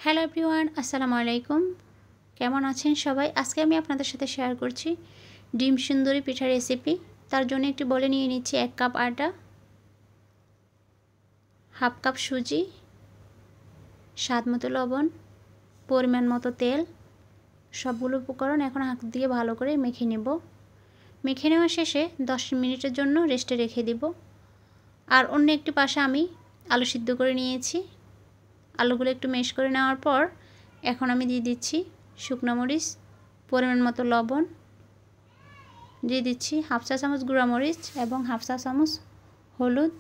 Hello everyone, আসসালামু আলাইকুম। কেমন আছেন সবাই? আজকে আমি আপনাদের সাথে শেয়ার করছি ডিম সুন্দরী পিঠা রেসিপি। তার জন্য একটি বলে নিয়ে নিচ্ছি 1 কাপ আটা, হাফ কাপ সুজি, স্বাদ মতো লবণ, পরিমাণ মতো তেল। সবগুলো উপকরণ এখন হাত দিয়ে ভালো করে মেখে নেব। মেখে নেওয়া শেষে 10 মিনিটের জন্য রেস্টে রেখে দিব। আর অন্য একটি পাশে আমি আলু সিদ্ধ করে নিয়েছি। আলুগুলো একটু ম্যাশ করে নেওয়ার পর এখন আমি দিয়ে দিচ্ছি শুকনো মরিচ, পরিমাণ মতো লবণ, দিয়ে দিচ্ছি হাফ চা চামচ গুঁড়া মরিচ এবং হাফ চা চামচ হলুদ।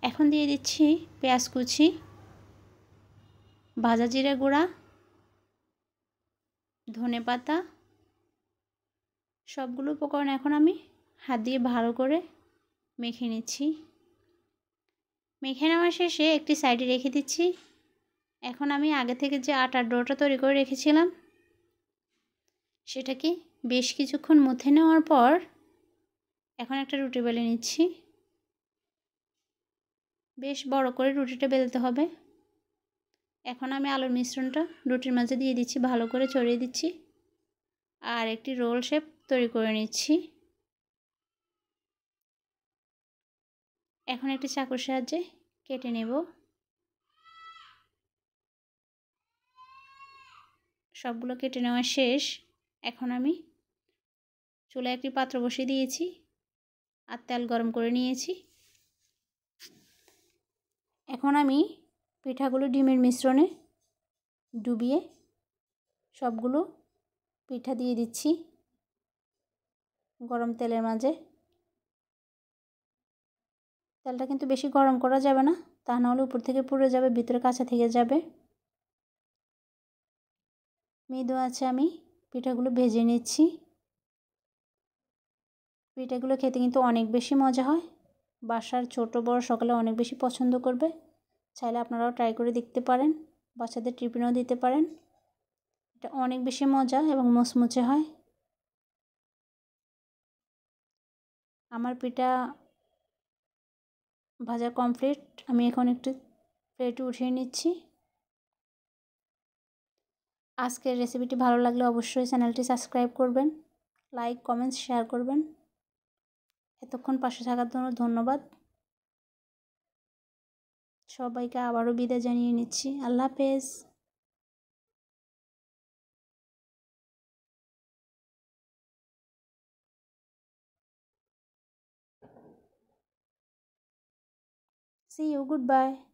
এখন দিয়ে দিচ্ছি পেঁয়াজ কুচি, ভাজা জিরা গুঁড়া, ধনেপাতা। সবগুলো উপকরণ এখন আমি হাত দিয়ে ভালো করে মেখে নিচ্ছি। মেখে নেওয়া শেষে একটি সাইডে রেখে দিচ্ছি। এখন আমি আগে থেকে যে আটার ডোটা তৈরি করে রেখেছিলাম সেটাকে বেশ কিছুক্ষণ মথে নেওয়ার পর এখন একটা রুটি বেলে নিচ্ছি। বেশ বড় করে রুটিটা বেলতে হবে। এখন আমি আলুর মিশ্রণটা রুটির মাঝে দিয়ে দিচ্ছি, ভালো করে ছড়িয়ে দিচ্ছি আর একটি রোল শেপ তৈরি করে নিচ্ছি। এখন একটি চাকুর সাহায্যে কেটে নেব। সবগুলো কেটে নেওয়া শেষ। এখন আমি চুলায় একটি পাত্র বসিয়ে দিয়েছি আর তেল গরম করে নিয়েছি। এখন আমি পিঠাগুলো ডিমের মিশ্রণে ডুবিয়ে সবগুলো পিঠা দিয়ে দিচ্ছি গরম তেলের মাঝে। তেলটা কিন্তু বেশি গরম করা যাবে না, তা নাহলে উপর থেকে পুড়ে যাবে, ভিতরে কাঁচা থেকে যাবে। মৃদু আছে আমি পিঠাগুলো ভেজে নিচ্ছি। পিঠাগুলো খেতে কিন্তু অনেক বেশি মজা হয়। বাসার ছোট বড় সকালে অনেক বেশি পছন্দ করবে। চাইলে আপনারাও ট্রাই করে দেখতে পারেন, বাচ্চাদের টিফিনেও দিতে পারেন। এটা অনেক বেশি মজা এবং মুচমুচে হয়। আমার পিঠা ভাজা কমপ্লিট। আমি এখন একটু প্লেটে উঠিয়ে নিচ্ছি। আজকের রেসিপিটি ভালো লাগলে অবশ্যই চ্যানেলটি সাবস্ক্রাইব করবেন, লাইক কমেন্টস শেয়ার করবেন। এতক্ষণ পাশে থাকার জন্য ধন্যবাদ। সবাইকে আবারও বিদায় জানিয়ে নিচ্ছি। আল্লাহ হাফেজ। See you. Goodbye.